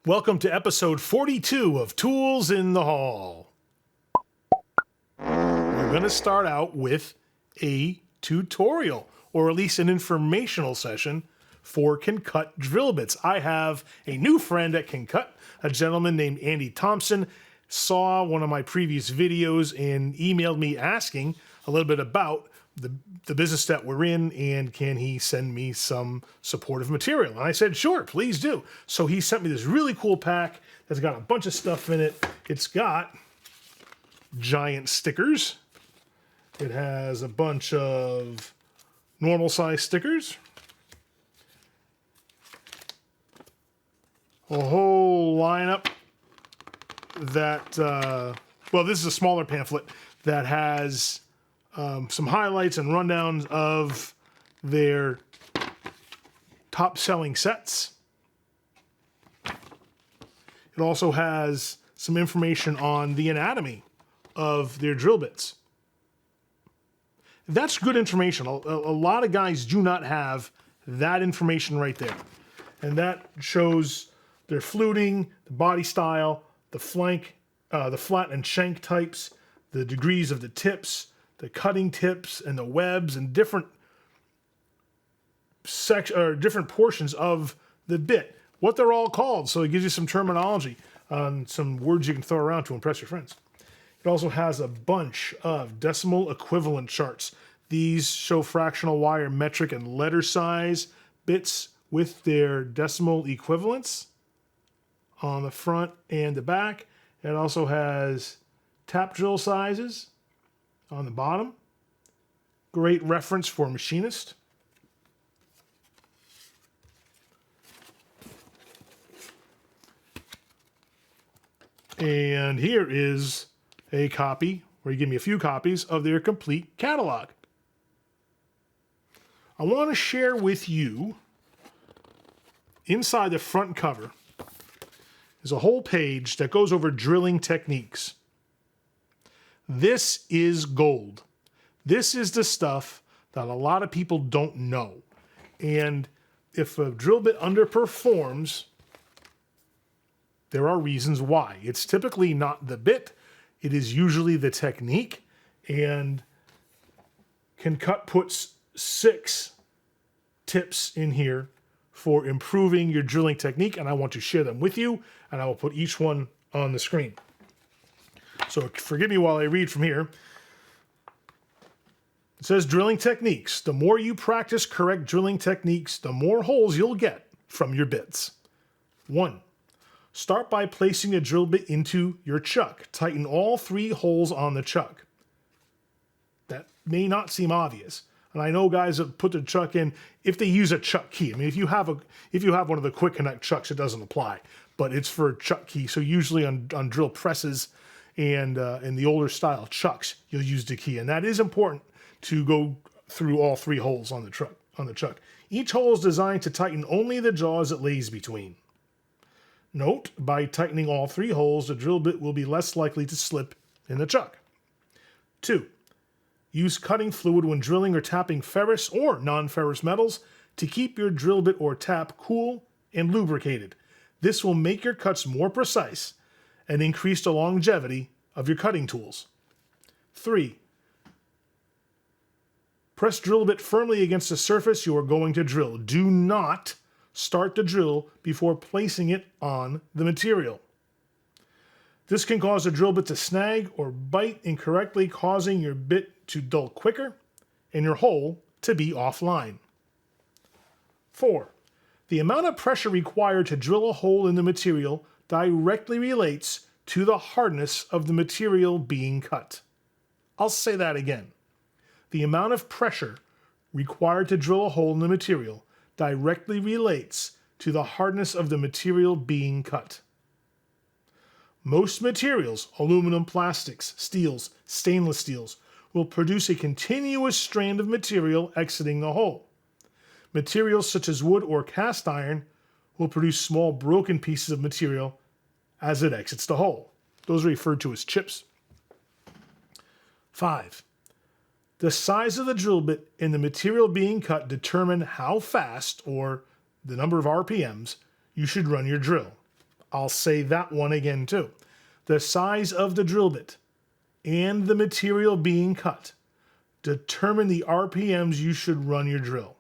Welcome to episode 42 of Tools in the Hall. We're going to start out with a tutorial, or at least an informational session for KnKut drill bits. I have a new friend at KnKut, a gentleman named Andy Thompson, saw one of my previous videos and emailed me asking a little bit about the business that we're in, and can he send me some supportive material? And I said, sure, please do. So he sent me this really cool pack that's got a bunch of stuff in it. It's got giant stickers. It has a bunch of normal size stickers. A whole lineup that, well, this is a smaller pamphlet that has some highlights and rundowns of their top selling sets. It also has some information on the anatomy of their drill bits. That's good information. A lot of guys do not have that information right there. And that shows their fluting, the body style, the flank, the flat and shank types, the degrees of the tips, the cutting tips and the webs, and different different portions of the bit, what they're all called. So it gives you some terminology, some words you can throw around to impress your friends. It also has a bunch of decimal equivalent charts. These show fractional wire, metric, and letter size bits with their decimal equivalents on the front and the back. It also has tap drill sizes on the bottom. Great reference for machinist. And here is a copy, or you give me a few copies of their complete catalog. I want to share with you, inside the front cover is a whole page that goes over drilling techniques. This is gold. This is the stuff that a lot of people don't know. And if a drill bit underperforms, there are reasons why. It's typically not the bit. It is usually the technique. And KnKut puts 6 tips in here for improving your drilling technique, and I want to share them with you, and I will put each one on the screen. So forgive me while I read from here. It says drilling techniques. The more you practice correct drilling techniques, the more holes you'll get from your bits. 1. Start by placing the drill bit into your chuck. Tighten all 3 holes on the chuck. That may not seem obvious. And I know guys that put the chuck in if they use a chuck key. I mean, if you have one of the quick connect chucks, it doesn't apply. But it's for a chuck key. So usually on drill presses and in the older style chucks, you'll use the key. And that is important to go through all 3 holes on the chuck. Each hole is designed to tighten only the jaws it lays between. Note, by tightening all 3 holes, the drill bit will be less likely to slip in the chuck. 2. Use cutting fluid when drilling or tapping ferrous or non-ferrous metals to keep your drill bit or tap cool and lubricated. This will make your cuts more precise and increase the longevity of your cutting tools. 3. Press drill bit firmly against the surface you are going to drill. Do not start the drill before placing it on the material. This can cause the drill bit to snag or bite incorrectly, causing your bit to dull quicker and your hole to be offline. 4. The amount of pressure required to drill a hole in the material directly relates to the hardness of the material being cut. I'll say that again. The amount of pressure required to drill a hole in the material directly relates to the hardness of the material being cut. Most materials, aluminum, plastics, steels, stainless steels, will produce a continuous strand of material exiting the hole. Materials such as wood or cast iron will produce small broken pieces of material as it exits the hole. Those are referred to as chips. 5. The size of the drill bit and the material being cut determine how fast, or the number of RPMs, you should run your drill. I'll say that one again too. The size of the drill bit and the material being cut determine the RPMs you should run your drill.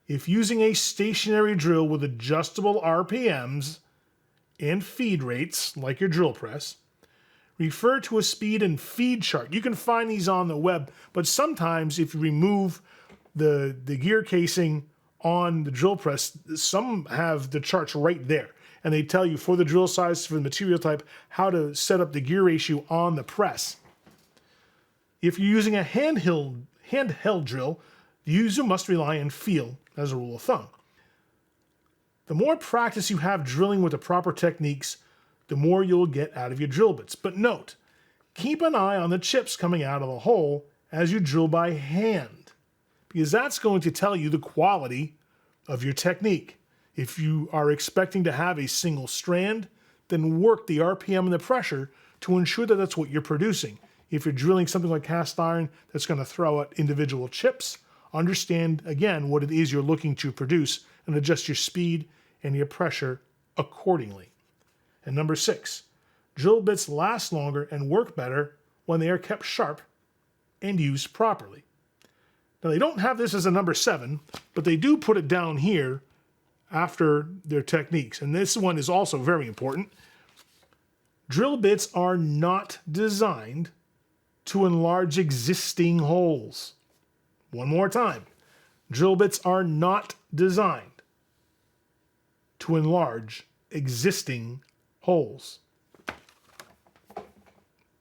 If using a stationary drill with adjustable RPMs and feed rates, like your drill press, refer to a speed and feed chart. You can find these on the web, but sometimes if you remove the gear casing on the drill press, some have the charts right there. And they tell you for the drill size, for the material type, how to set up the gear ratio on the press. If you're using a handheld drill, the user must rely on feel as a rule of thumb. The more practice you have drilling with the proper techniques, the more you'll get out of your drill bits. But note, keep an eye on the chips coming out of the hole as you drill by hand, because that's going to tell you the quality of your technique. If you are expecting to have a single strand, then work the RPM and the pressure to ensure that that's what you're producing. If you're drilling something like cast iron that's going to throw out individual chips, understand again what it is you're looking to produce and adjust your speed and your pressure accordingly. And number 6, drill bits last longer and work better when they are kept sharp and used properly. Now they don't have this as a number 7, but they do put it down here after their techniques. And this one is also very important. Drill bits are not designed to enlarge existing holes. One more time. Drill bits are not designed to enlarge existing holes.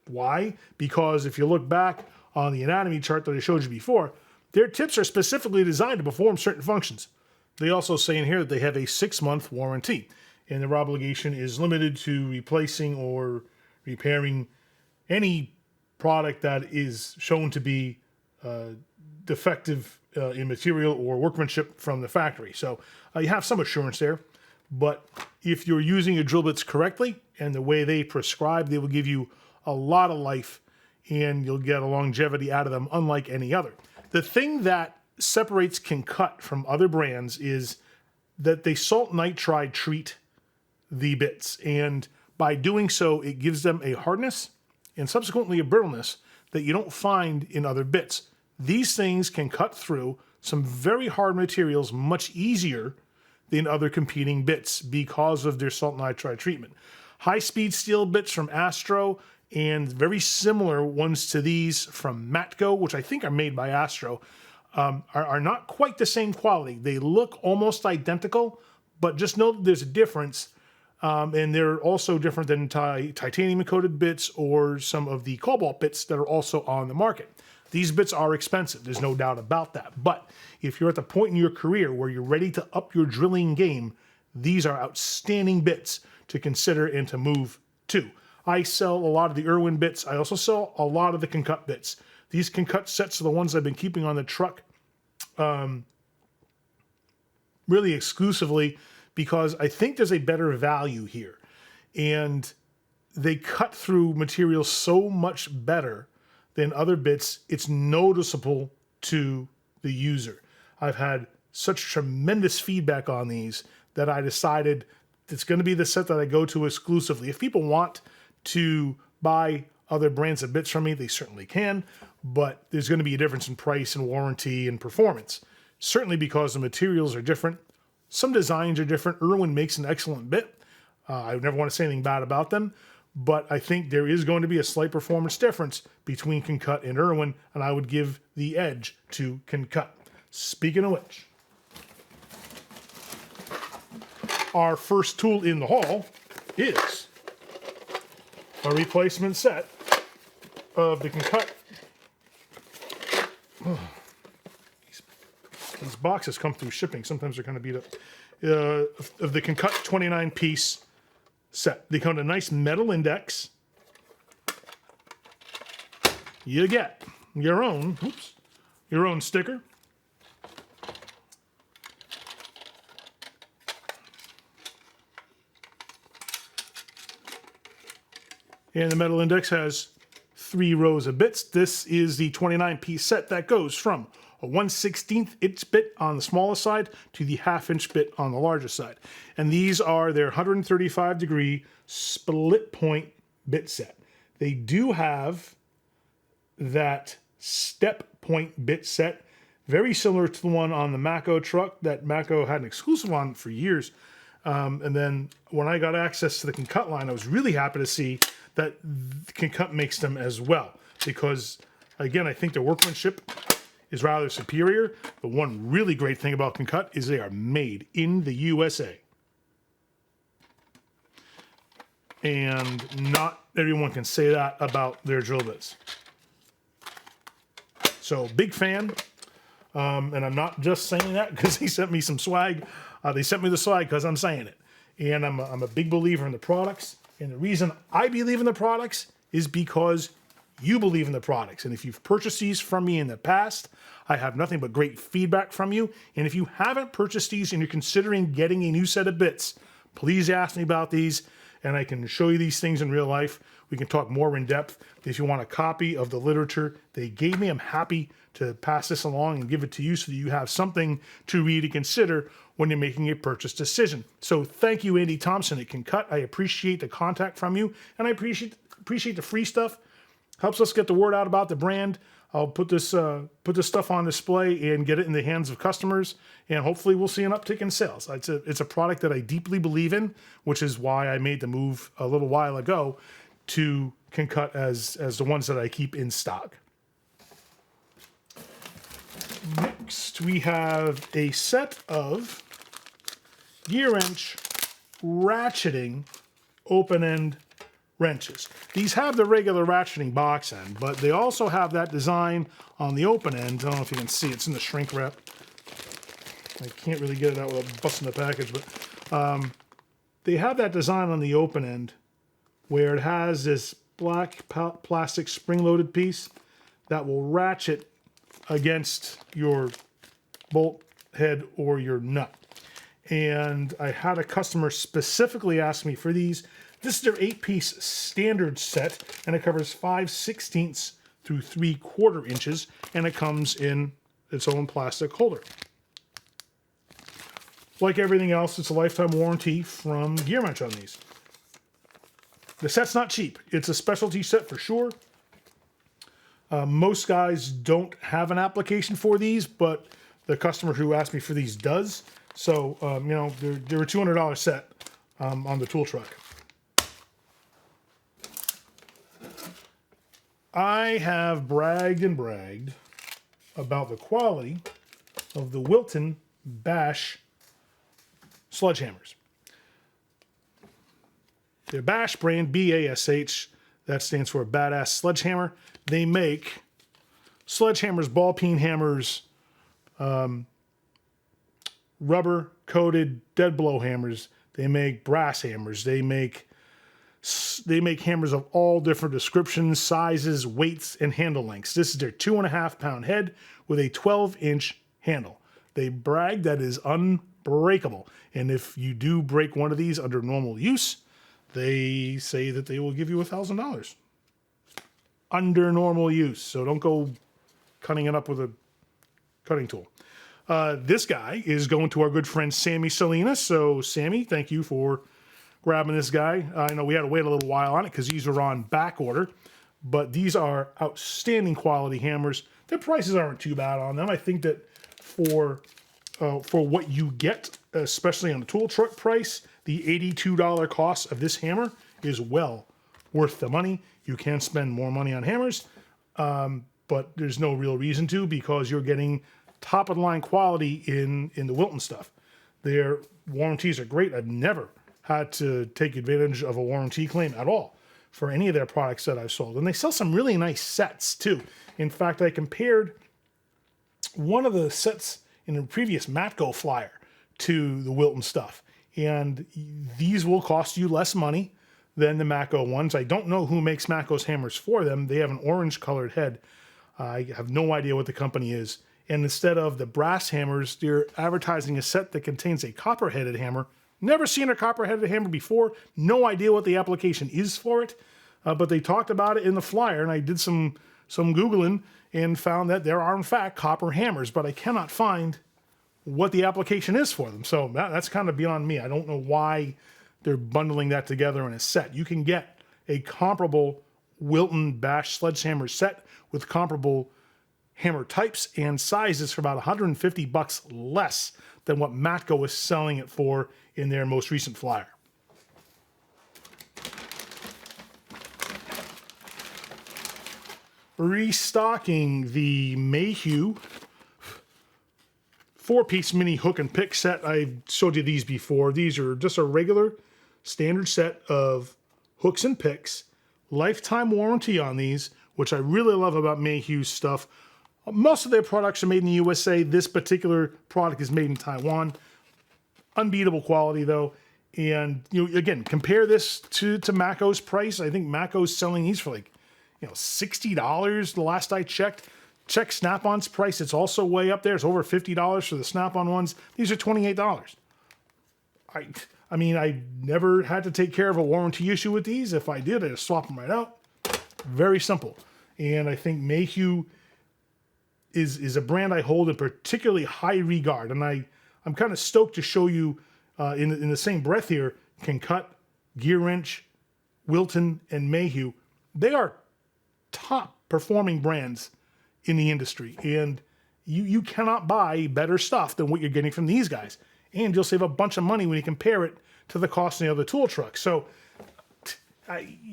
Why? Because if you look back on the anatomy chart that I showed you before, their tips are specifically designed to perform certain functions. They also say in here that they have a 6-month warranty, and their obligation is limited to replacing or repairing any product that is shown to be defective in material or workmanship from the factory. So you have some assurance there, but if you're using your drill bits correctly and the way they prescribe, they will give you a lot of life and you'll get a longevity out of them unlike any other. The thing that separates KnKut from other brands is that they salt nitride treat the bits, and by doing so it gives them a hardness and subsequently a brittleness that you don't find in other bits. These things can cut through some very hard materials much easier than other competing bits because of their salt nitride treatment. High-speed steel bits from Astro and very similar ones to these from Matco, which I think are made by Astro, are not quite the same quality. They look almost identical, but just know that there's a difference. And they're also different than titanium-coated bits or some of the cobalt bits that are also on the market. These bits are expensive, there's no doubt about that. But if you're at the point in your career where you're ready to up your drilling game, these are outstanding bits to consider and to move to. I sell a lot of the Irwin bits. I also sell a lot of the KnKut bits. These KnKut sets are the ones I've been keeping on the truck really exclusively because I think there's a better value here. And they cut through material so much better than other bits, it's noticeable to the user. I've had such tremendous feedback on these that I decided it's going to be the set that I go to exclusively. If people want to buy other brands of bits from me, they certainly can, but there's going to be a difference in price and warranty and performance. Certainly because the materials are different. Some designs are different. Irwin makes an excellent bit. I would never want to say anything bad about them, but I think there is going to be a slight performance difference between KnKut and Irwin, and I would give the edge to KnKut. Speaking of which, our first tool in the haul is a replacement set of the KnKut. These boxes come through shipping. Sometimes they're kind of beat up. Of the KnKut 29-piece set. They come with a nice metal index. You get your own sticker. And the metal index has 3 rows of bits. This is the 29-piece set that goes from a 1/16 inch bit on the smaller side to the 1/2 inch bit on the larger side. And these are their 135-degree split point bit set. They do have that step point bit set, very similar to the one on the Mako truck that Mako had an exclusive on for years. And then when I got access to the KnKut line, I was really happy to see that KnKut makes them as well. Because, again, I think their workmanship is rather superior. The one really great thing about KnKut is they are made in the USA. And not everyone can say that about their drill bits. So, big fan. And I'm not just saying that because they sent me some swag. They sent me the swag because I'm saying it. And I'm a big believer in the products. And the reason I believe in the products is because you believe in the products. And if you've purchased these from me in the past, I have nothing but great feedback from you. And if you haven't purchased these and you're considering getting a new set of bits, please ask me about these. And I can show you these things in real life. We can talk more in depth. If you want a copy of the literature they gave me, I'm happy to pass this along and give it to you so that you have something to read and consider when you're making a purchase decision. So thank you, Andy Thompson at KnKut. I appreciate the contact from you, and I appreciate the free stuff. Helps us get the word out about the brand. I'll put this stuff on display and get it in the hands of customers, and hopefully we'll see an uptick in sales. It's a product that I deeply believe in, which is why I made the move a little while ago to KnKut as the ones that I keep in stock. Next, we have a set of Gearwrench ratcheting open-end wrenches. These have the regular ratcheting box end, but they also have that design on the open end. I don't know if you can see, it's in the shrink wrap. I can't really get it out without busting the package, but they have that design on the open end where it has this black plastic spring-loaded piece that will ratchet against your bolt head or your nut. And I had a customer specifically ask me for these. This is their 8-piece standard set, and it covers 5/16 through 3/4 inches, and it comes in its own plastic holder. Like everything else, it's a lifetime warranty from Gearwrench on these. The set's not cheap. It's a specialty set for sure. Most guys don't have an application for these, but the customer who asked me for these does. So, you know, they're a $200 set on the tool truck. I have bragged and bragged about the quality of the Wilton Bash sledgehammers. Their Bash brand, BASH, that stands for Badass Sledgehammer. They make sledgehammers, ball peen hammers, rubber-coated dead blow hammers. They make brass hammers. They make hammers of all different descriptions, sizes, weights, and handle lengths. This is their 2.5-pound head with a 12-inch handle. They brag that it is unbreakable. And if you do break one of these under normal use, they say that they will give you $1,000 under normal use. So don't go cutting it up with a cutting tool. This guy is going to our good friend Sammy Salinas. So Sammy, thank you for grabbing this guy. I know we had to wait a little while on it because these are on back order, but these are outstanding quality hammers. Their prices aren't too bad on them. I think that for what you get, especially on the tool truck price, the $82 cost of this hammer is well worth the money. You can spend more money on hammers, but there's no real reason to because you're getting top of the line quality in the Wilton stuff. Their warranties are great. I've never had to take advantage of a warranty claim at all for any of their products that I've sold. And they sell some really nice sets too. In fact, I compared one of the sets in a previous Matco flyer to the Wilton stuff. And these will cost you less money than the Matco ones. I don't know who makes Matco's hammers for them. They have an orange colored head. I have no idea what the company is. And instead of the brass hammers, they're advertising a set that contains a copper-headed hammer. Never seen a copper-headed hammer before. No idea what the application is for it. But they talked about it in the flyer, and I did some some Googling and found that there are in fact copper hammers, but I cannot find what the application is for them. So that's kind of beyond me. I don't know why they're bundling that together in a set. You can get a comparable Wilton Bash sledgehammer set with comparable hammer types and sizes for about $150 less than what Matco is selling it for in their most recent flyer. Restocking the Mayhew 4-piece mini hook and pick set. I showed you these before. These are just a regular standard set of hooks and picks. Lifetime warranty on these, which I really love about Mayhew's stuff. Most of their products are made in the USA. This particular product is made in Taiwan. Unbeatable quality though. And again, compare this to Matco's price. I think Matco's selling these for like $60 the last I checked. Check Snap-on's price. It's also way up there. It's over $50 for the Snap-on ones. These are $28. I mean, I never had to take care of a warranty issue with these. If I did, I'd just swap them right out. Very simple. And I think Mayhew is a brand I hold in particularly high regard. And I'm kind of stoked to show you in the same breath here, KnKut, Gearwrench, Wilton, and Mayhew. They are top performing brands in the industry. And you cannot buy better stuff than what you're getting from these guys. And you'll save a bunch of money when you compare it to the cost of the other tool trucks. So,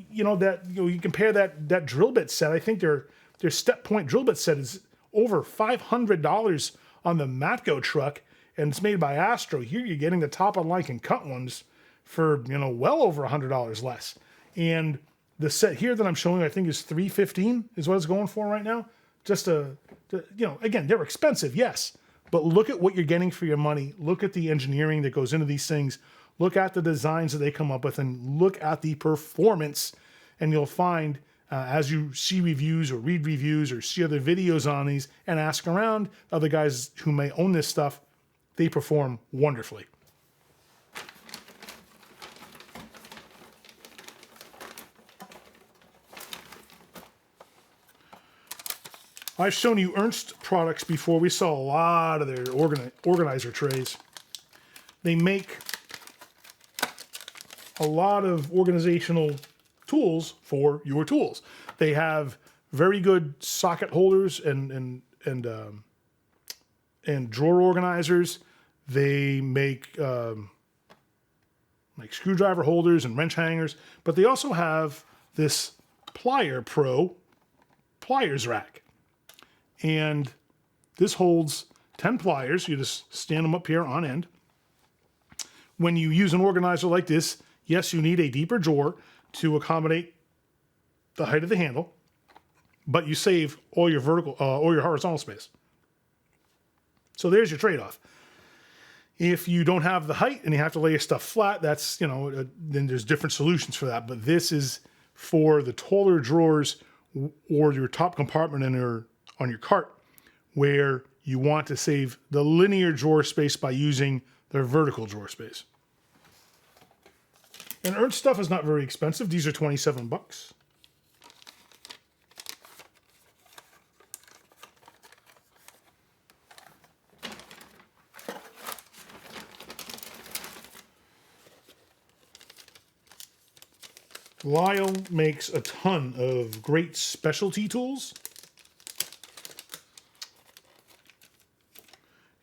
you compare that drill bit set. I think their step point drill bit set is over $500 on the Matco truck, and it's made by Astro. Here you're getting the top of line KnKut ones for well over $100 less. And the set here that I'm showing, I think is $315 is what it's going for right now. Just again, they're expensive, yes, but look at what you're getting for your money. Look at the engineering that goes into these things. Look at the designs that they come up with, and look at the performance. And you'll find, as you see reviews or read reviews or see other videos on these and ask around other guys who may own this stuff, they perform wonderfully. I've shown you Ernst products before. We saw a lot of their organizer trays. They make a lot of organizational tools for your tools. They have very good socket holders and drawer organizers. They make like screwdriver holders and wrench hangers, but they also have this Plier Pro pliers rack. And this holds 10 pliers. You just stand them up here on end. When you use an organizer like this, yes, you need a deeper drawer to accommodate the height of the handle, but you save all your vertical or your horizontal space. So there's your trade-off. If you don't have the height and you have to lay your stuff flat, that's, then there's different solutions for that. But this is for the taller drawers or your top compartment on your cart, where you want to save the linear drawer space by using their vertical drawer space. And Ernst stuff is not very expensive. These are $27. Lisle makes a ton of great specialty tools.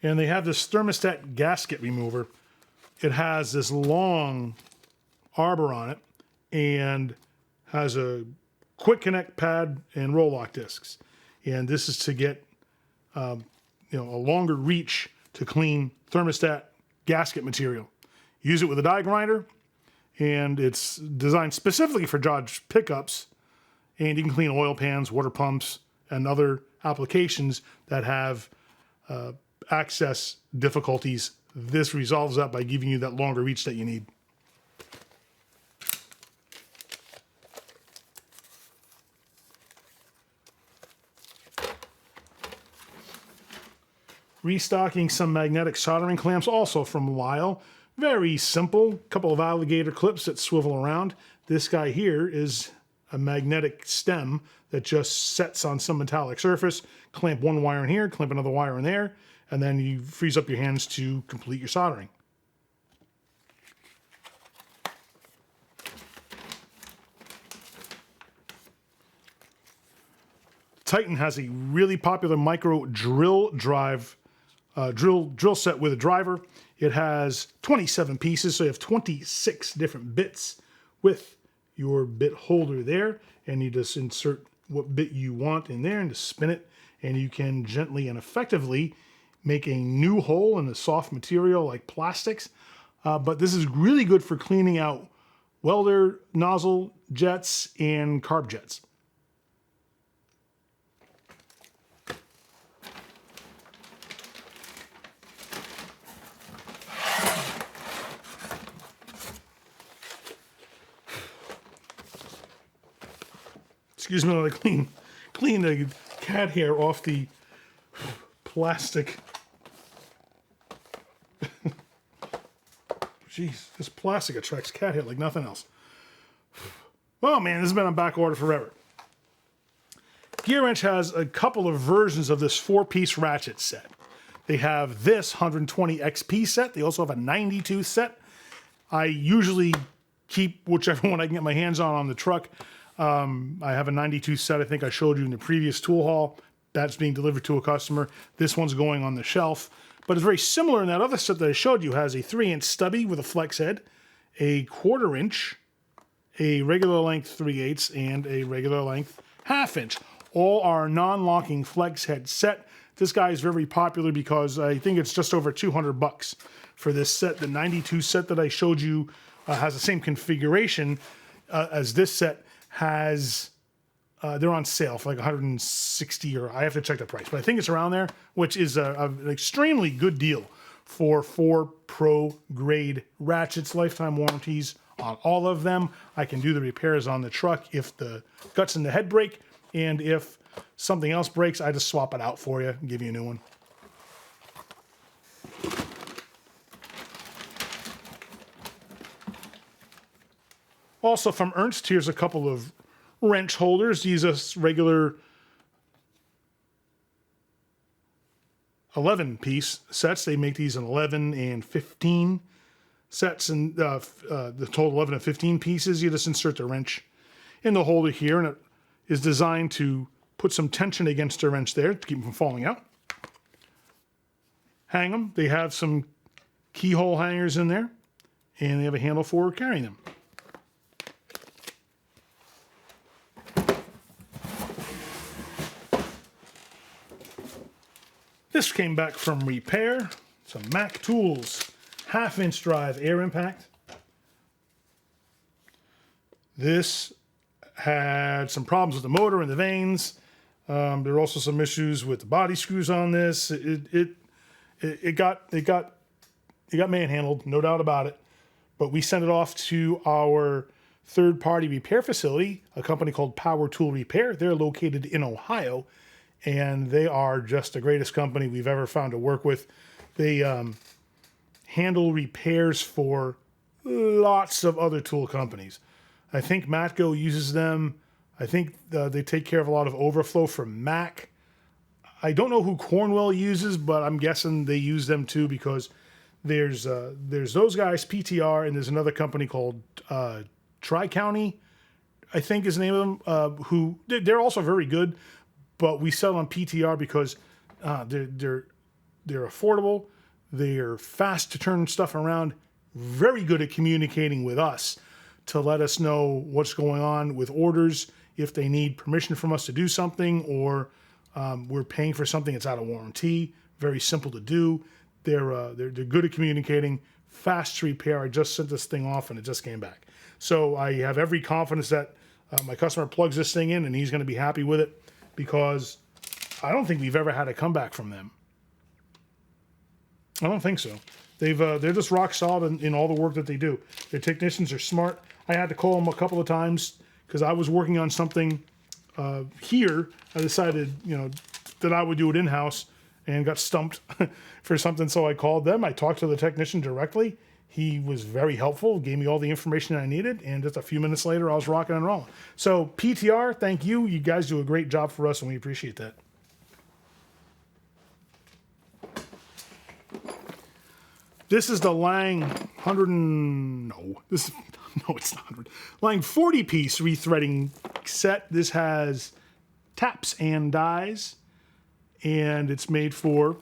And they have this thermostat gasket remover. It has this long arbor on it and has a quick connect pad and roll lock discs. And this is to get a longer reach to clean thermostat gasket material. Use it with a die grinder, and it's designed specifically for Dodge pickups. And you can clean oil pans, water pumps, and other applications that have access difficulties. This resolves that by giving you that longer reach that you need. Restocking some magnetic soldering clamps, also from Lisle. Very simple, couple of alligator clips that swivel around. This guy here is a magnetic stem that just sets on some metallic surface. Clamp one wire in here, clamp another wire in there, and then you freeze up your hands to complete your soldering. Titan has a really popular micro drill drive, drill set with a driver. It has 27 pieces, so you have 26 different bits with your bit holder there, and you just insert what bit you want in there and just spin it, and you can gently and effectively make a new hole in a soft material like plastics. But this is really good for cleaning out welder, nozzle, jets, and carb jets. Excuse me while I clean the cat hair off the plastic. Jeez, this plastic attracts cat hair like nothing else. Oh man, this has been on back order forever. Gearwrench has a couple of versions of this 4-piece ratchet set. They have this 120 XP set. They also have a 92 set. I usually keep whichever one I can get my hands on the truck. I have a 92 set I think I showed you in the previous tool haul. That's being delivered to a customer. This one's going on the shelf. But it's very similar in that other set that I showed you. It has a 3-inch stubby with a flex head, a 1/4 inch, a regular length 3/8, and a regular length 1/2 inch. All are non-locking flex head set. This guy is very popular because I think it's just over $200 for this set. The 92 set that I showed you has the same configuration as this set. Has they're on sale for like 160, or I have to check the price, but I think it's around there, which is an extremely good deal for 4 pro grade ratchets, lifetime warranties on all of them. I can do the repairs on the truck if the guts in the head break, and if something else breaks, I just swap it out for you and give you a new one. Also from Ernst, here's a couple of wrench holders. These are regular 11-piece sets. They make these in 11 and 15 sets, and the total 11 and 15 pieces. You just insert the wrench in the holder here, and it is designed to put some tension against the wrench there to keep them from falling out. Hang them. They have some keyhole hangers in there, and they have a handle for carrying them. This came back from repair. Some Mac Tools 1/2-inch drive air impact. This had some problems with the motor and the vanes. There were also some issues with the body screws on this. It got manhandled, no doubt about it. But we sent it off to our third-party repair facility, a company called Power Tool Repair. They're located in Ohio, and they are just the greatest company we've ever found to work with. They handle repairs for lots of other tool companies. I think Matco uses them. I think they take care of a lot of overflow for Mac. I don't know who Cornwell uses, but I'm guessing they use them too, because there's those guys, PTR, and there's another company called Tri-County, I think is the name of them, who they're also very good. But we sell on PTR because they're affordable, they're fast to turn stuff around, very good at communicating with us to let us know what's going on with orders, if they need permission from us to do something, or we're paying for something that's out of warranty. Very simple to do. They're good at communicating, fast to repair. I just sent this thing off and it just came back. So I have every confidence that my customer plugs this thing in and he's going to be happy with it, because I don't think we've ever had a comeback from them. I don't think so. They're just rock solid in all the work that they do. Their technicians are smart. I had to call them a couple of times because I was working on something here. I decided, that I would do it in-house and got stumped for something, so I called them. I talked to the technician directly. He was very helpful, gave me all the information I needed, and just a few minutes later, I was rocking and rolling. So PTR, thank you. You guys do a great job for us, and we appreciate that. This is the Lang 100 no, it's not 100. Lang 40-piece rethreading set. This has taps and dies, and it's made for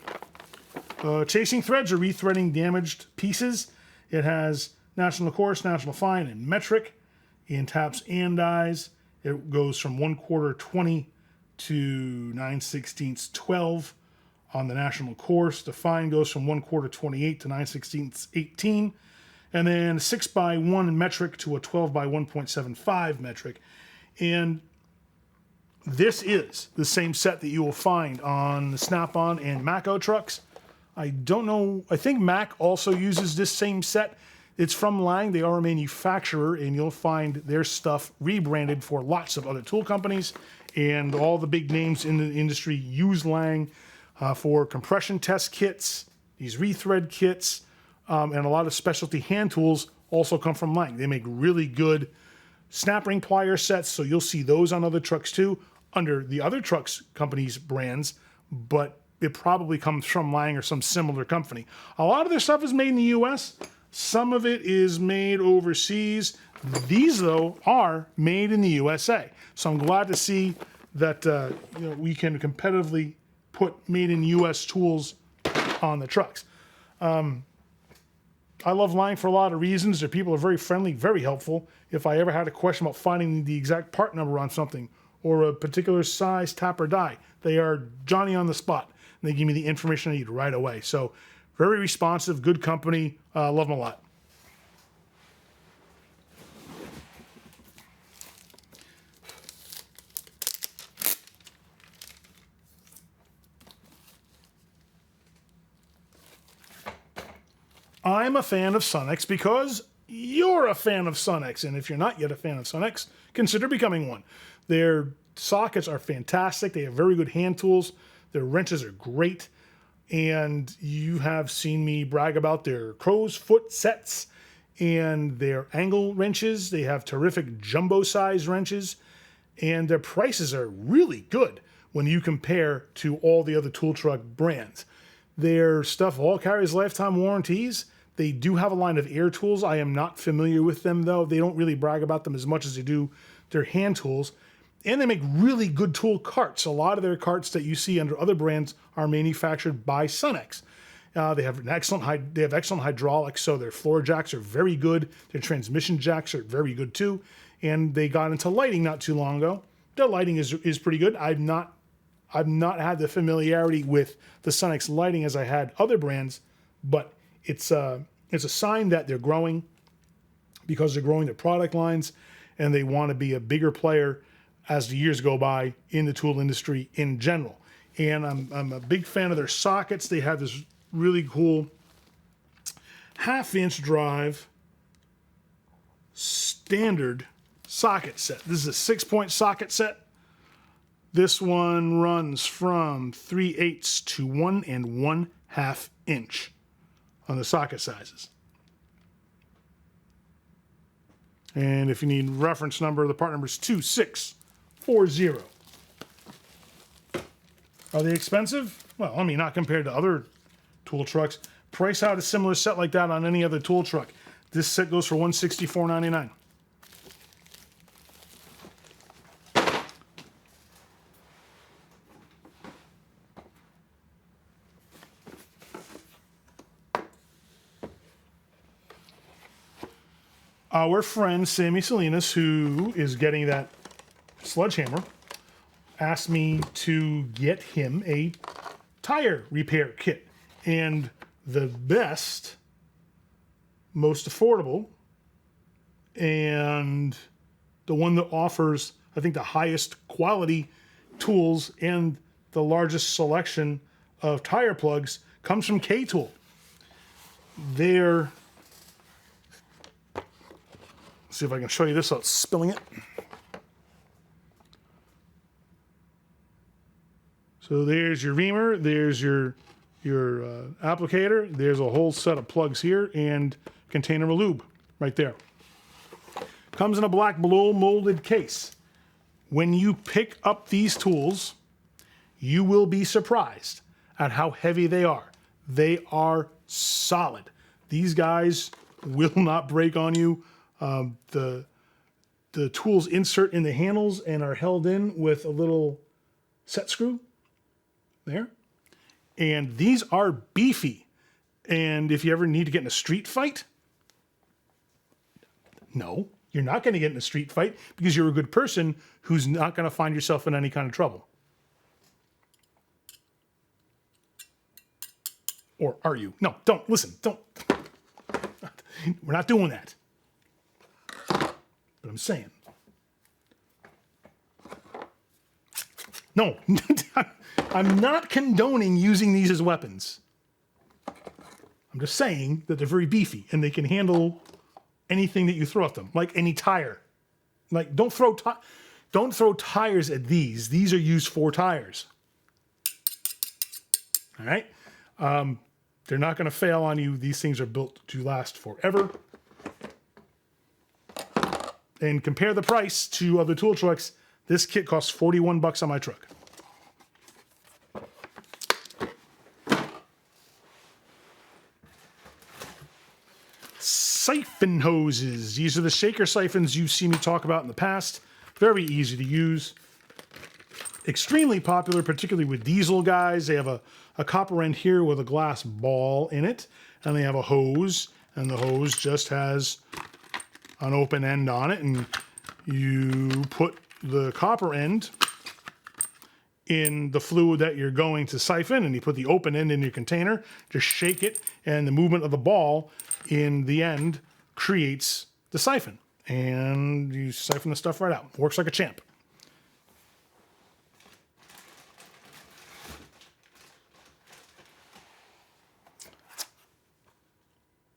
chasing threads or rethreading damaged pieces. It has national coarse, national fine, and metric in taps and dies. It goes from 1/4 20 to 9/16 12 on the national coarse. The fine goes from 1/4 28 to 9/16 18. And then 6x1 metric to a 12x1.75 metric. And this is the same set that you will find on the Snap-on and Mako trucks. I don't know, I think Mac also uses this same set. It's from Lang, they are a manufacturer, and you'll find their stuff rebranded for lots of other tool companies. And all the big names in the industry use Lang for compression test kits, these rethread kits, and a lot of specialty hand tools also come from Lang. They make really good snap ring plier sets, so you'll see those on other trucks too, under the other trucks companies' brands, but it probably comes from Lang or some similar company. A lot of their stuff is made in the US. Some of it is made overseas. These, though, are made in the USA. So I'm glad to see that we can competitively put made in US tools on the trucks. I love Lang for a lot of reasons. Their people are very friendly, very helpful. If I ever had a question about finding the exact part number on something or a particular size tap or die, they are Johnny on the spot. And they give me the information I need right away. So very responsive, good company. Love them a lot. I'm a fan of Sunex because you're a fan of Sunex. And if you're not yet a fan of Sunex, consider becoming one. Their sockets are fantastic. They have very good hand tools. Their wrenches are great. And you have seen me brag about their crow's foot sets and their angle wrenches. They have terrific jumbo size wrenches. And their prices are really good when you compare to all the other tool truck brands. Their stuff all carries lifetime warranties. They do have a line of air tools. I am not familiar with them, though. They don't really brag about them as much as they do their hand tools. And they make really good tool carts. A lot of their carts that you see under other brands are manufactured by Sunex. They have excellent hydraulics, so their floor jacks are very good. Their transmission jacks are very good too. And they got into lighting not too long ago. Their lighting is pretty good. I've not had the familiarity with the Sunex lighting as I had other brands, but it's a sign that they're growing because they're growing their product lines and they want to be a bigger player as the years go by in the tool industry in general. And I'm a big fan of their sockets. They have this really cool 1/2-inch drive standard socket set. This is a 6-point socket set. This one runs from 3/8 to 1 1/2 inch on the socket sizes. And if you need reference number, the part number is 2640. Are they expensive? Well, I mean, not compared to other tool trucks. Price out a similar set like that on any other tool truck. This set goes for $164.99. Our friend Sammy Salinas, who is getting that sledgehammer, asked me to get him a tire repair kit. And the best, most affordable, and the one that offers, I think, the highest quality tools and the largest selection of tire plugs comes from K-Tool. They're, see if I can show you this without spilling it. So there's your reamer, there's your applicator, there's a whole set of plugs here, and container of lube right there. Comes in a black blow molded case. When you pick up these tools, you will be surprised at how heavy they are. They are solid. These guys will not break on you. The tools insert in the handles and are held in with a little set screw there. And these are beefy. And if you ever need to get in a street fight, no, you're not going to get in a street fight because you're a good person who's not going to find yourself in any kind of trouble. Or are you? No, don't. Listen, don't. We're not doing that. But I'm saying. No, I'm not condoning using these as weapons. I'm just saying that they're very beefy and they can handle anything that you throw at them, like any tire. Like don't throw tires at these. These are used for tires. All right. They're not going to fail on you. These things are built to last forever. And compare the price to other tool trucks. This kit costs $41 on my truck. Siphon hoses. These are the shaker siphons you've seen me talk about in the past. Very easy to use. Extremely popular, particularly with diesel guys. They have a copper end here with a glass ball in it. And they have a hose. And the hose just has an open end on it. And you put the copper end in the fluid that you're going to siphon. And you put the open end in your container. Just shake it. And the movement of the ball in the end creates the siphon. And you siphon the stuff right out. Works like a champ.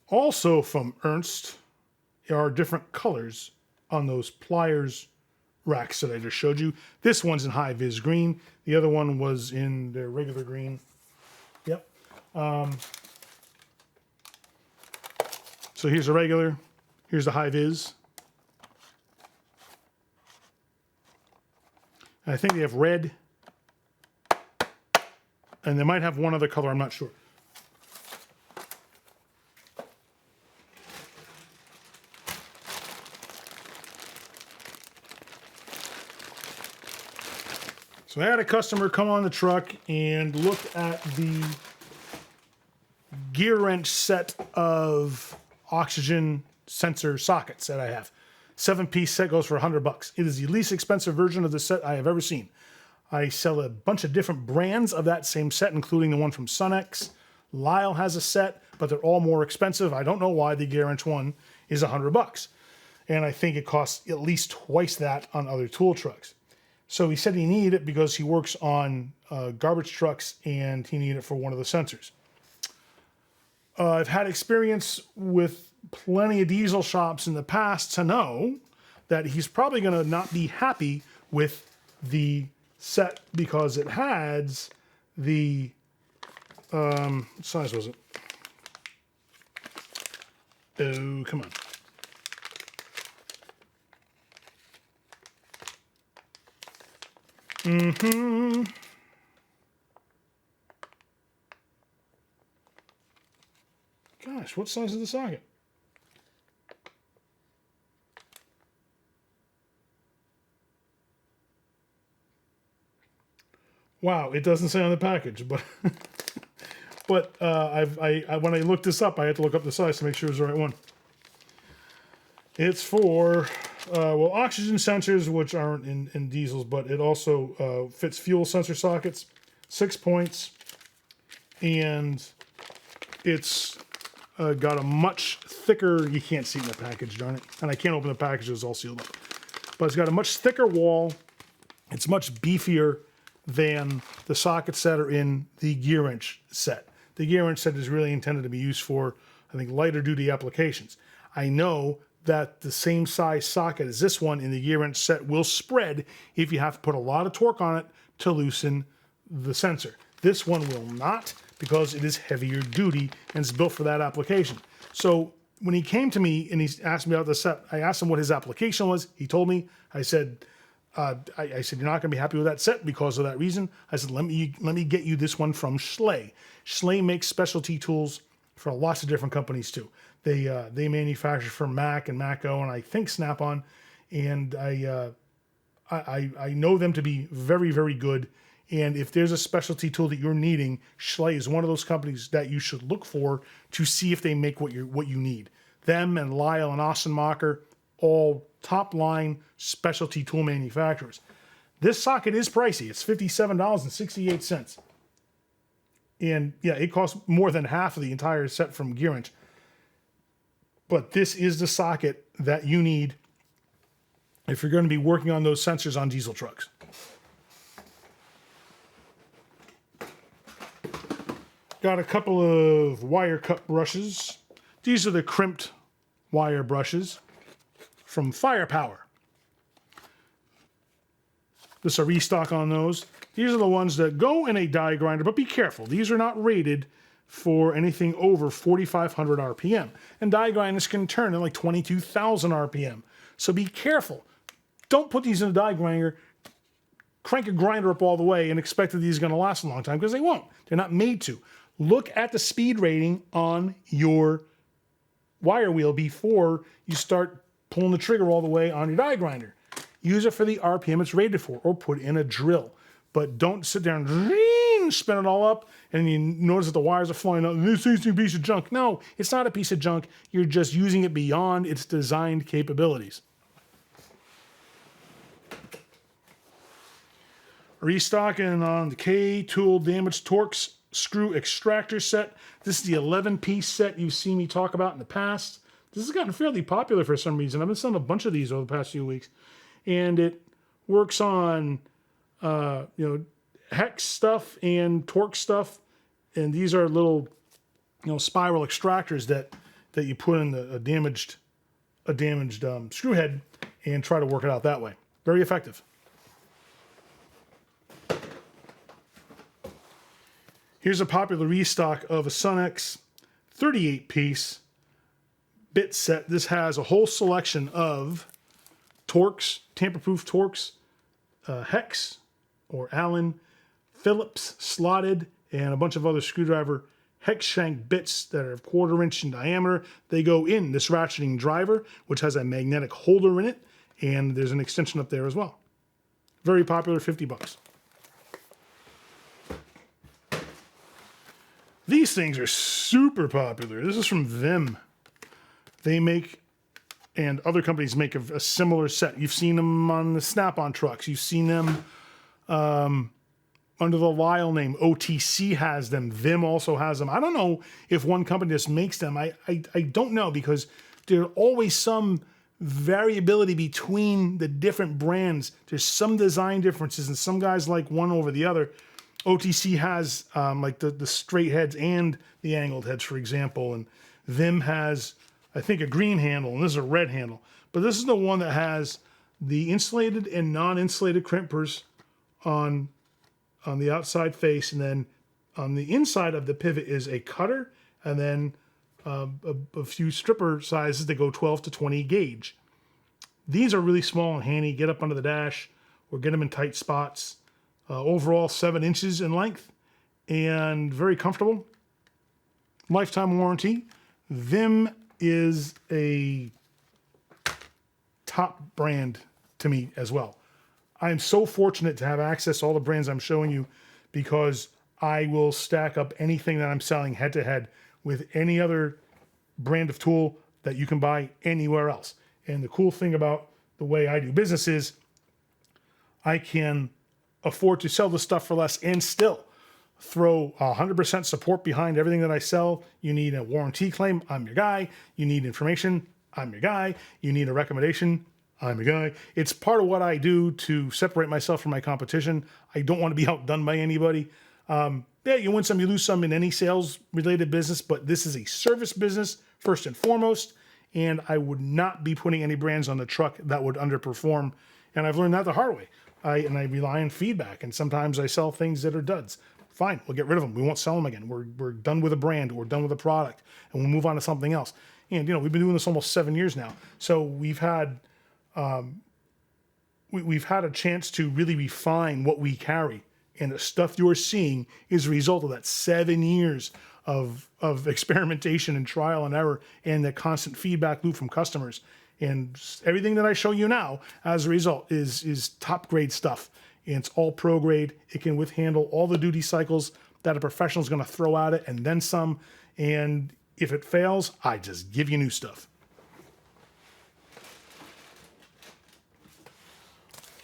Also from Ernst, there are different colors on those pliers racks that I just showed you. This one's in high vis green. The other one was in their regular green. Yep. So here's a regular. Here's the high vis. And I think they have red. And they might have one other color, I'm not sure. So I had a customer come on the truck and look at the Gearwrench set of oxygen sensor sockets that I have. 7-piece set goes for $100. It is the least expensive version of the set I have ever seen. I sell a bunch of different brands of that same set, including the one from Sunex. Lisle has a set, but they're all more expensive. I don't know why the Gearwrench one is $100. And I think it costs at least twice that on other tool trucks. So he said he needed it because he works on garbage trucks and he needed it for one of the sensors. I've had experience with plenty of diesel shops in the past to know that he's probably going to not be happy with the set because it has the, what size was it? Oh, come on. Gosh, what size is the socket? Wow, it doesn't say on the package, but but when I looked this up, I had to look up the size to make sure it was the right one. It's for well, oxygen sensors, which aren't in diesels, but it also fits fuel sensor sockets, 6 points, and it's got a much thicker, you can't see it in the package, darn it, and I can't open the package, it's all sealed up, but it's got a much thicker wall, it's much beefier than the sockets that are in the Gearwrench set. The Gearwrench set is really intended to be used for, I think, lighter duty applications. I know that the same size socket as this one in the Gearwrench set will spread if you have to put a lot of torque on it to loosen the sensor. This one will not because it is heavier duty and it's built for that application. So when he came to me and he asked me about the set, I asked him what his application was. He told me. I said, I said, you're not going to be happy with that set because of that reason. I said, let me get you this one from Lisle. Lisle makes specialty tools for lots of different companies too. They manufacture for Mac and Mac-O and I think Snap-on, and I know them to be very, very good. And if there's a specialty tool that you're needing, Lisle is one of those companies that you should look for to see if they make what you need. Them and Lisle and Ossenmacher, all top line specialty tool manufacturers. This socket is pricey. It's $57.68. And yeah, it costs more than half of the entire set from Gearwrench. But this is the socket that you need if you're going to be working on those sensors on diesel trucks. Got a couple of wire cut brushes. These are the crimped wire brushes from Firepower. This is a restock on those. These are the ones that go in a die grinder, but be careful. These are not rated for anything over 4,500 RPM. And die grinders can turn at like 22,000 RPM. So be careful. Don't put these in a die grinder, crank a grinder up all the way and expect that these are going to last a long time, because they won't. They're not made to. Look at the speed rating on your wire wheel before you start pulling the trigger all the way on your die grinder. Use it for the RPM it's rated for, or put in a drill. But don't sit there and spin it all up and you notice that the wires are flying out. This is a piece of junk. No, it's not a piece of junk. You're just using it beyond its designed capabilities. Restocking on the K-Tool Damaged Torx Screw Extractor Set. This is the 11-piece set you've seen me talk about in the past. This has gotten fairly popular for some reason. I've been selling a bunch of these over the past few weeks. And it works on hex stuff and Torx stuff. And these are little spiral extractors that you put in a damaged screw head and try to work it out that way. Very effective. Here's a popular restock of a Sunex 38-piece bit set. This has a whole selection of Torx, tamper-proof Torx, hex or Allen, Phillips slotted, and a bunch of other screwdriver hex shank bits that are 1/4 inch in diameter. They go in this ratcheting driver, which has a magnetic holder in it, and there's an extension up there as well. Very popular, 50 bucks. These things are super popular. This is from Vim. They make, and other companies make a similar set. You've seen them on the Snap-on trucks. You've seen them under the Lisle name. OTC has them. Vim also has them. I don't know if one company just makes them. I don't know, because there's always some variability between the different brands. There's some design differences, and some guys like one over the other. OTC has like the straight heads and the angled heads, for example, and Vim has, I think, a green handle, and this is a red handle. But this is the one that has the insulated and non-insulated crimpers on the outside face, and then on the inside of the pivot is a cutter, and then a few stripper sizes that go 12 to 20 gauge. These are really small and handy. Get up under the dash or get them in tight spots. Overall 7 inches in length and very comfortable. Lifetime warranty. Vim is a top brand to me as well. I'm so fortunate to have access to all the brands I'm showing you, because I will stack up anything that I'm selling head to head with any other brand of tool that you can buy anywhere else. And the cool thing about the way I do business is I can afford to sell the stuff for less and still throw 100% support behind everything that I sell. You need a warranty claim, I'm your guy. You need information, I'm your guy. You need a recommendation, I'm your guy. It's part of what I do to separate myself from my competition. I don't want to be outdone by anybody. Yeah, you win some, you lose some in any sales-related business, but this is a service business first and foremost, and I would not be putting any brands on the truck that would underperform, and I've learned that the hard way. I rely on feedback, and sometimes I sell things that are duds. Fine, we'll get rid of them. We won't sell them again. We're done with a brand, we're done with a product, and we'll move on to something else. And, we've been doing this almost 7 years now. So we've had we've had a chance to really refine what we carry. And the stuff you're seeing is a result of that 7 years of experimentation and trial and error and the constant feedback loop from customers. And everything that I show you now, as a result, is top grade stuff. And it's all pro grade. It can withhandle all the duty cycles that a professional is going to throw at it and then some. And if it fails, I just give you new stuff.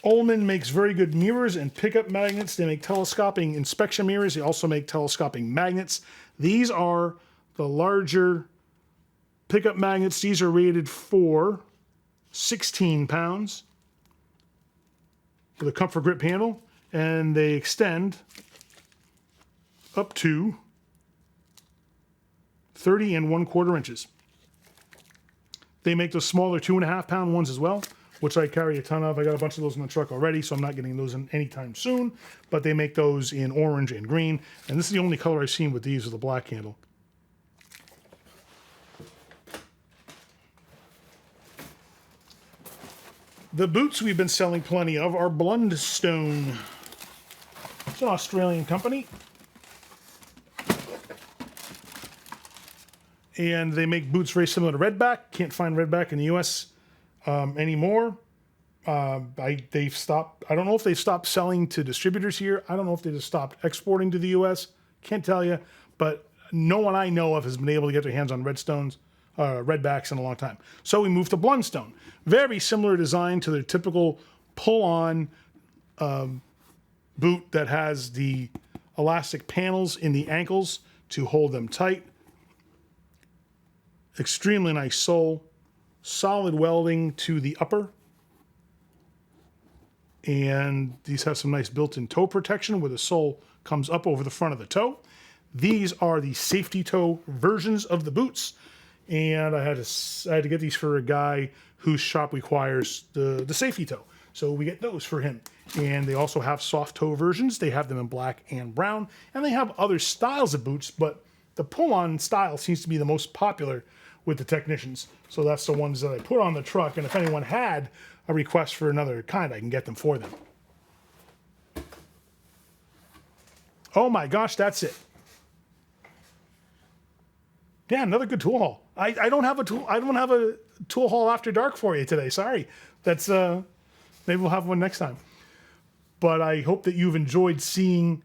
Ullman makes very good mirrors and pickup magnets. They make telescoping inspection mirrors. They also make telescoping magnets. These are the larger pickup magnets. These are rated for 16 pounds with a comfort grip handle, and they extend up to 30 1/4 inches. They make the smaller 2.5 pound ones as well, which I carry a ton of. I got a bunch of those in the truck already, so I'm not getting those in anytime soon. But they make those in orange and green, and this is the only color I've seen with these with a black handle. The boots we've been selling plenty of are Blundstone. It's an Australian company. And they make boots very similar to Redback. Can't find Redback in the US anymore. They've stopped. I don't know if they've stopped selling to distributors here. I don't know if they just stopped exporting to the US. Can't tell you. But no one I know of has been able to get their hands on Redbacks in a long time. So we moved to Blundstone. Very similar design to their typical pull-on boot that has the elastic panels in the ankles to hold them tight. Extremely nice sole. Solid welding to the upper. And these have some nice built-in toe protection where the sole comes up over the front of the toe. These are the safety toe versions of the boots. And I had to get these for a guy whose shop requires the safety toe. So we get those for him. And they also have soft toe versions. They have them in black and brown. And they have other styles of boots, but the pull-on style seems to be the most popular with the technicians. So that's the ones that I put on the truck. And if anyone had a request for another kind, I can get them for them. Oh my gosh, that's it. Yeah, another good tool haul. I don't have a tool haul after dark for you today. Sorry. That's maybe we'll have one next time. But I hope that you've enjoyed seeing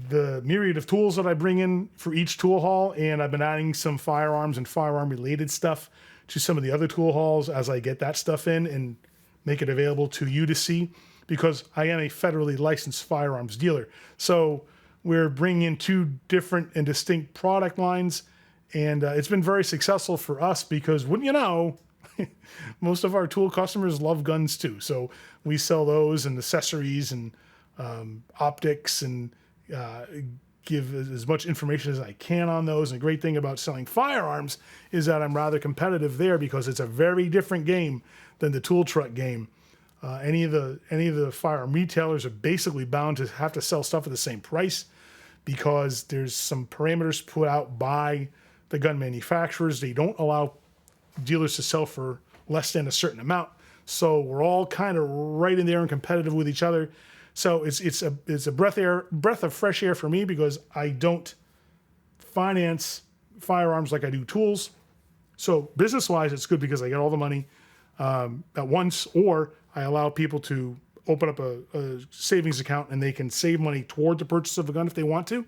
the myriad of tools that I bring in for each tool haul, and I've been adding some firearms and firearm related stuff to some of the other tool hauls as I get that stuff in and make it available to you to see, because I am a federally licensed firearms dealer. So we're bringing in two different and distinct product lines. And it's been very successful for us because, wouldn't you know, most of our tool customers love guns too. So we sell those and accessories and optics and give as much information as I can on those. And the great thing about selling firearms is that I'm rather competitive there because it's a very different game than the tool truck game. Any of the firearm retailers are basically bound to have to sell stuff at the same price because there's some parameters put out by the gun manufacturers. They don't allow dealers to sell for less than a certain amount. So we're all kind of right in there and competitive with each other. So it's a breath of fresh air for me because I don't finance firearms like I do tools. So business-wise, it's good because I get all the money at once, or I allow people to open up a savings account and they can save money toward the purchase of a gun if they want to.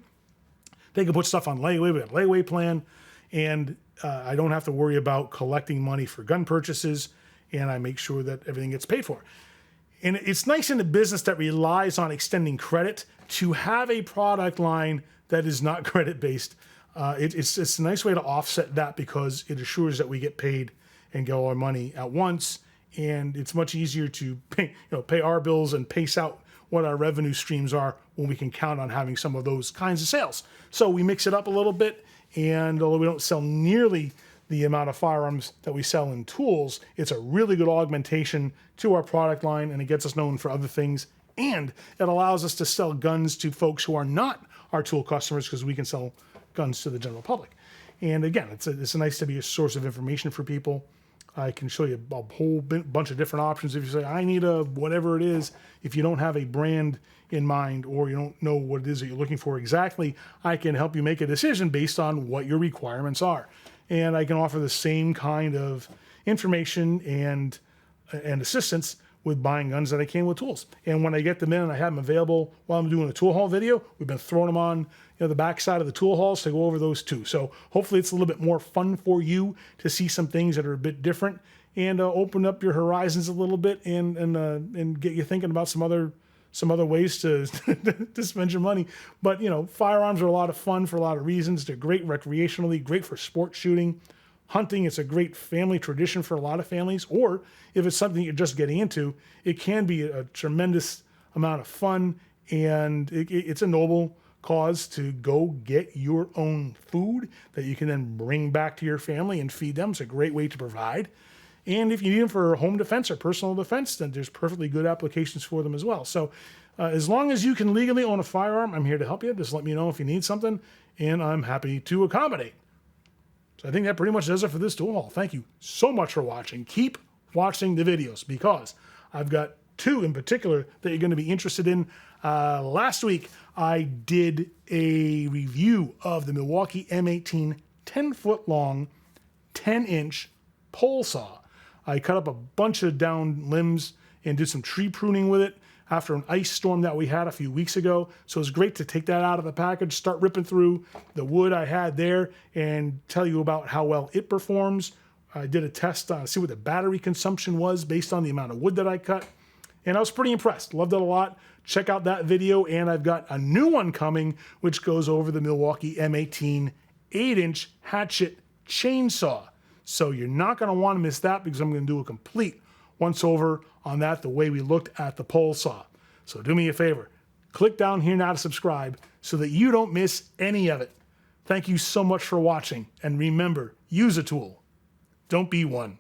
They can put stuff on layaway. We have a layaway plan. And I don't have to worry about collecting money for gun purchases, and I make sure that everything gets paid for. And it's nice in a business that relies on extending credit to have a product line that is not credit-based. It's a nice way to offset that because it assures that we get paid and get all our money at once, and it's much easier to pay our bills and pace out what our revenue streams are when we can count on having some of those kinds of sales. So we mix it up a little bit. And although we don't sell nearly the amount of firearms that we sell in tools, it's a really good augmentation to our product line, and it gets us known for other things. And it allows us to sell guns to folks who are not our tool customers because we can sell guns to the general public. And again, it's nice to be a source of information for people. I can show you a whole bunch of different options. If you say, I need a whatever it is, if you don't have a brand in mind or you don't know what it is that you're looking for exactly, I can help you make a decision based on what your requirements are. And I can offer the same kind of information and assistance with buying guns that I can with tools. And when I get them in and I have them available while I'm doing a tool haul video, we've been throwing them on the back side of the tool hauls to go over those too. So hopefully it's a little bit more fun for you to see some things that are a bit different and open up your horizons a little bit and get you thinking about some other ways to to spend your money. But firearms are a lot of fun for a lot of reasons. They're great recreationally, great for sport shooting. Hunting, it's a great family tradition for a lot of families, or if it's something you're just getting into, it can be a tremendous amount of fun, and it's a noble cause to go get your own food that you can then bring back to your family and feed them. It's a great way to provide. And if you need them for home defense or personal defense, then there's perfectly good applications for them as well. So as long as you can legally own a firearm, I'm here to help you. Just let me know if you need something, and I'm happy to accommodate. So I think that pretty much does it for this tool haul. Thank you so much for watching. Keep watching the videos because I've got two in particular that you're going to be interested in. Last week, I did a review of the Milwaukee M18 10-foot long, 10-inch pole saw. I cut up a bunch of down limbs and did some tree pruning with it after an ice storm that we had a few weeks ago. So it's great to take that out of the package, start ripping through the wood I had there and tell you about how well it performs. I did a test to see what the battery consumption was based on the amount of wood that I cut. And I was pretty impressed. Loved it a lot. Check out that video. And I've got a new one coming, which goes over the Milwaukee M18 8-inch hatchet chainsaw. So you're not going to want to miss that because I'm going to do a complete once over on that, the way we looked at the pole saw. So do me a favor, click down here now to subscribe so that you don't miss any of it. Thank you so much for watching, and remember, use a tool, don't be one.